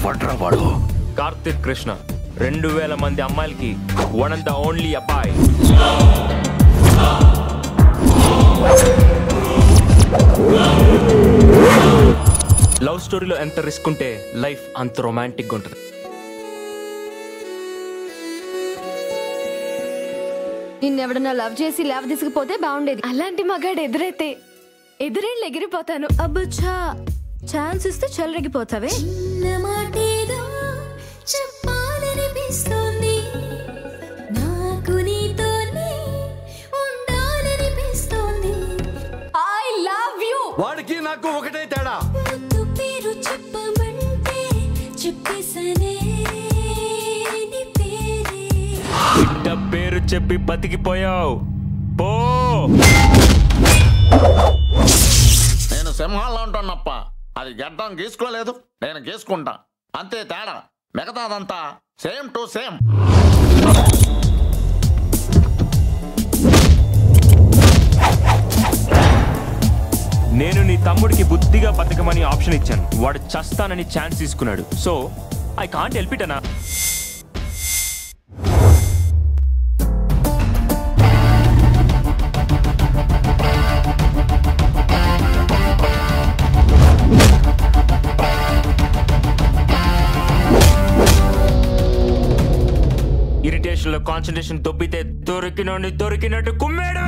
ఎవడ్రా వాడు? కార్తిక్ కృష్ణ 2000 మంది అమ్మాయిలకి వన్ అండ్ ద ఓన్లీ అబ్బాయి. లవ్ స్టోరీలో ఎంత రిస్క్ ఉంటే లైఫ్ అంత రొమాంటిక్గా ఉంటుంది. నిన్నెవడన్నా లవ్ చేసి లేవ తీసుకుపోతే బాగుండేది. అలాంటి మగాడు ఎదురైతే ఎదురేళ్ళు ఎగిరిపోతాను. అబ్బచ్చా, ఛాన్స్ ఇస్తే చెలరగిపోతావే. I love you. వాడికి నాకు ఒకటే తేడా. బిడ్డ పేరు చెప్పి బతికిపోయావు పో. నేను సింహాల్లో ఉంటానప్ప, అది గడ్డం గీసుకోలేదు, నేను గీసుకుంటా అంతే తేడా. మిగతాదంతా సేమ్ టు సేమ్. నేను నీ తమ్ముడికి బుద్ధిగా బతకమని ఆప్షన్ ఇచ్చాను. వాడు చస్తానని ఛాన్స్ తీసుకున్నాడు. So I can't help it అన్నా. ఇరిటేషన్ లో కాన్సన్ట్రేషన్ దొబ్బితే దొరికినట్టు కుమ్మేడు.